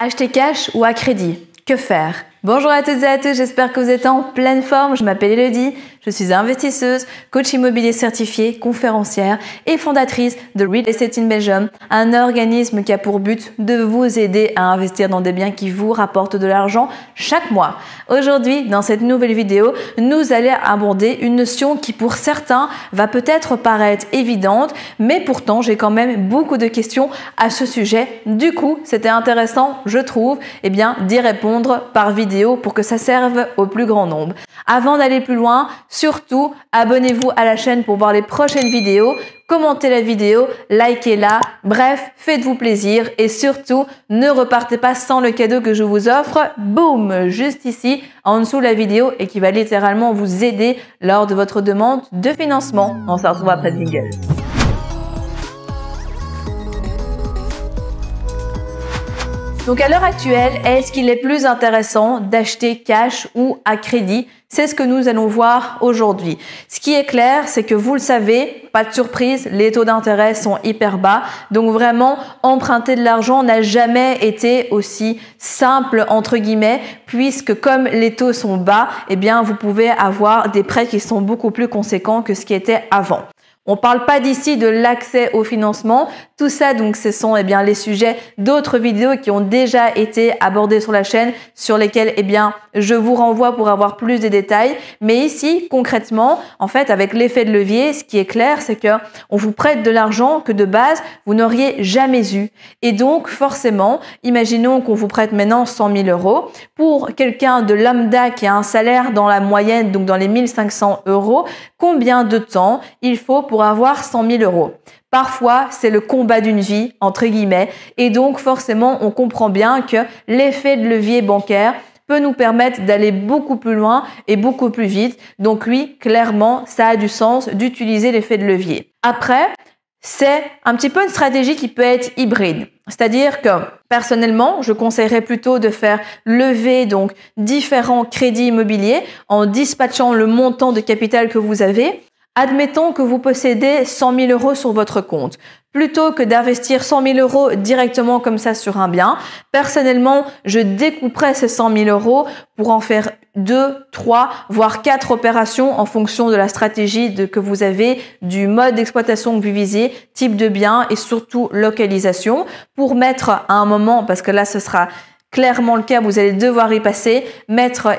Acheter cash ou à crédit? Que faire? Bonjour à toutes et à tous, j'espère que vous êtes en pleine forme. Je m'appelle Elodie, je suis investisseuse, coach immobilier certifié, conférencière et fondatrice de Real Estate in Belgium, un organisme qui a pour but de vous aider à investir dans des biens qui vous rapportent de l'argent chaque mois. Aujourd'hui, dans cette nouvelle vidéo, nous allons aborder une notion qui pour certains va peut-être paraître évidente, mais pourtant j'ai quand même beaucoup de questions à ce sujet. Du coup, c'était intéressant, je trouve, d'y répondre par vidéo pour que ça serve au plus grand nombre. Avant d'aller plus loin, surtout, abonnez-vous à la chaîne pour voir les prochaines vidéos, commentez la vidéo, likez-la, bref, faites-vous plaisir et surtout, ne repartez pas sans le cadeau que je vous offre, boum, juste ici, en dessous de la vidéo et qui va littéralement vous aider lors de votre demande de financement. On se retrouve après le jingle. Donc à l'heure actuelle, est-ce qu'il est plus intéressant d'acheter cash ou à crédit? C'est ce que nous allons voir aujourd'hui. Ce qui est clair, c'est que vous le savez, pas de surprise, les taux d'intérêt sont hyper bas. Donc vraiment, emprunter de l'argent n'a jamais été aussi simple entre guillemets, puisque comme les taux sont bas, vous pouvez avoir des prêts qui sont beaucoup plus conséquents que ce qui était avant. On parle pas d'ici de l'accès au financement. Tout ça, donc, ce sont les sujets d'autres vidéos qui ont déjà été abordés sur la chaîne, sur lesquels je vous renvoie pour avoir plus de détails. Mais ici, concrètement, en fait, avec l'effet de levier, ce qui est clair, c'est que on vous prête de l'argent que de base vous n'auriez jamais eu. Et donc, forcément, imaginons qu'on vous prête maintenant 100 000 euros. Pour quelqu'un de lambda qui a un salaire dans la moyenne, donc dans les 1 500 euros, combien de temps il faut pour avoir 100 000 euros? Parfois, c'est le combat d'une vie, entre guillemets, et donc forcément, on comprend bien que l'effet de levier bancaire peut nous permettre d'aller beaucoup plus loin et beaucoup plus vite. Donc oui, clairement, ça a du sens d'utiliser l'effet de levier. Après, c'est un petit peu une stratégie qui peut être hybride. C'est-à-dire que personnellement, je conseillerais plutôt de faire lever donc différents crédits immobiliers en dispatchant le montant de capital que vous avez. Admettons que vous possédez 100 000 euros sur votre compte. Plutôt que d'investir 100 000 euros directement comme ça sur un bien, personnellement, je découperais ces 100 000 euros pour en faire 2, 3, voire 4 opérations en fonction de la stratégie que vous avez, du mode d'exploitation que vous visez, type de bien et surtout localisation pour mettre à un moment, parce que là, ce sera clairement le cas, vous allez devoir y passer, mettre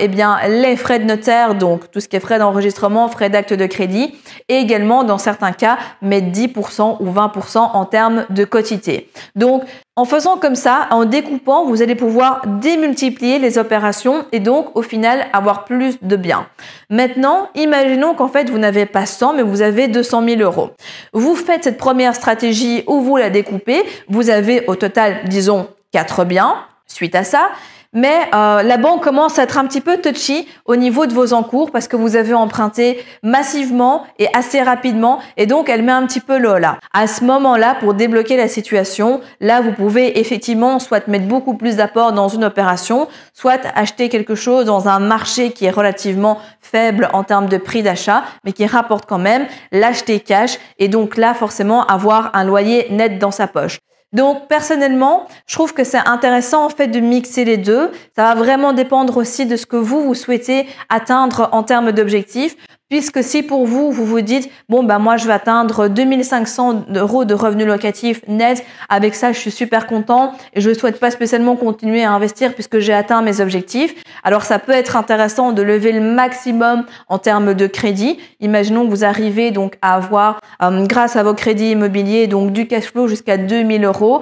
les frais de notaire, donc tout ce qui est frais d'enregistrement, frais d'acte de crédit, et également dans certains cas mettre 10% ou 20% en termes de quotité. Donc en faisant comme ça, en découpant, vous allez pouvoir démultiplier les opérations et donc au final avoir plus de biens. Maintenant, imaginons qu'en fait vous n'avez pas 100 mais vous avez 200 000 euros. Vous faites cette première stratégie où vous la découpez, vous avez au total disons 4 biens. Suite à ça, mais la banque commence à être un petit peu touchy au niveau de vos encours parce que vous avez emprunté massivement et assez rapidement et donc elle met un petit peu l'eau là. À ce moment-là, pour débloquer la situation, là vous pouvez effectivement soit mettre beaucoup plus d'apport dans une opération, soit acheter quelque chose dans un marché qui est relativement faible en termes de prix d'achat, mais qui rapporte quand même, l'acheter cash et donc là forcément avoir un loyer net dans sa poche. Donc personnellement, je trouve que c'est intéressant en fait de mixer les deux. Ça va vraiment dépendre aussi de ce que vous souhaitez atteindre en termes d'objectifs. Puisque si pour vous, vous vous dites, moi je vais atteindre 2 500 euros de revenus locatifs net, avec ça je suis super content et je ne souhaite pas spécialement continuer à investir puisque j'ai atteint mes objectifs. Alors ça peut être intéressant de lever le maximum en termes de crédit. Imaginons que vous arrivez donc à avoir, grâce à vos crédits immobiliers, donc du cash flow jusqu'à 2 000 euros.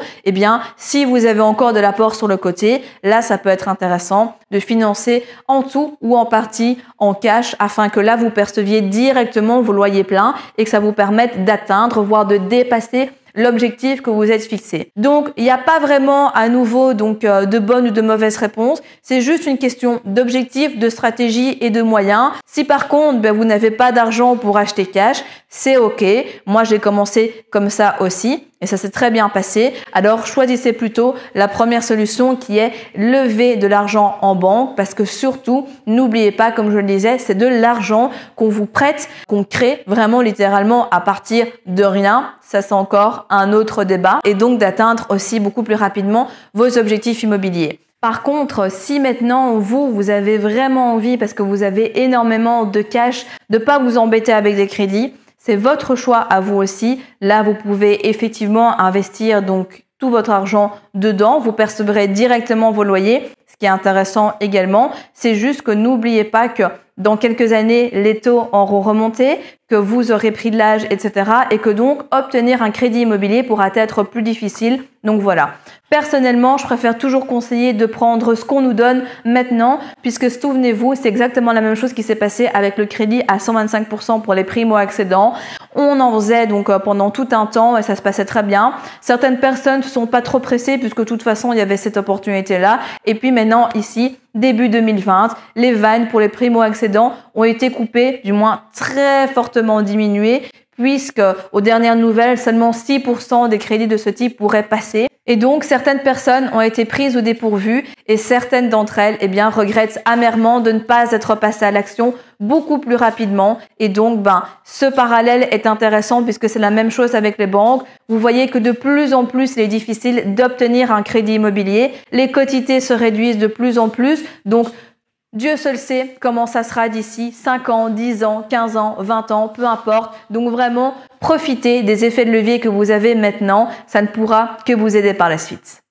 Si vous avez encore de l'apport sur le côté, là ça peut être intéressant de financer en tout ou en partie en cash afin que là vous perceviez directement vos loyers pleins et que ça vous permette d'atteindre, voire de dépasser l'objectif que vous êtes fixé. Donc, il n'y a pas vraiment à nouveau de bonnes ou de mauvaises réponses. C'est juste une question d'objectif, de stratégie et de moyens. Si par contre, vous n'avez pas d'argent pour acheter cash, c'est OK. Moi, j'ai commencé comme ça aussi. et ça s'est très bien passé, alors choisissez plutôt la première solution qui est lever de l'argent en banque parce que surtout, n'oubliez pas, comme je le disais, c'est de l'argent qu'on vous prête, qu'on crée vraiment littéralement à partir de rien. Ça, c'est encore un autre débat et donc d'atteindre aussi beaucoup plus rapidement vos objectifs immobiliers. Par contre, si maintenant vous avez vraiment envie parce que vous avez énormément de cash, de pas vous embêter avec des crédits, c'est votre choix à vous aussi. Là, vous pouvez effectivement investir donc tout votre argent dedans. Vous percevrez directement vos loyers. Ce qui est intéressant également, c'est juste que n'oubliez pas que dans quelques années, les taux auront remonté, que vous aurez pris de l'âge, etc. et que donc obtenir un crédit immobilier pourra être plus difficile. Donc voilà. Personnellement, je préfère toujours conseiller de prendre ce qu'on nous donne maintenant, puisque souvenez-vous, c'est exactement la même chose qui s'est passé avec le crédit à 125% pour les primo-accédants. On en faisait donc pendant tout un temps et ça se passait très bien. Certaines personnes ne sont pas trop pressées puisque de toute façon, il y avait cette opportunité-là. Et puis maintenant, ici, début 2020, les vannes pour les primo-accédants ont été coupées, du moins très fortement diminuées, puisque aux dernières nouvelles, seulement 6% des crédits de ce type pourraient passer. Et donc, certaines personnes ont été prises au dépourvu et certaines d'entre elles, regrettent amèrement de ne pas être passées à l'action beaucoup plus rapidement. Et donc, ce parallèle est intéressant puisque c'est la même chose avec les banques. Vous voyez que de plus en plus, il est difficile d'obtenir un crédit immobilier. Les quotités se réduisent de plus en plus. Donc, Dieu seul sait comment ça sera d'ici 5 ans, 10 ans, 15 ans, 20 ans, peu importe. Donc vraiment, profitez des effets de levier que vous avez maintenant. Ça ne pourra que vous aider par la suite.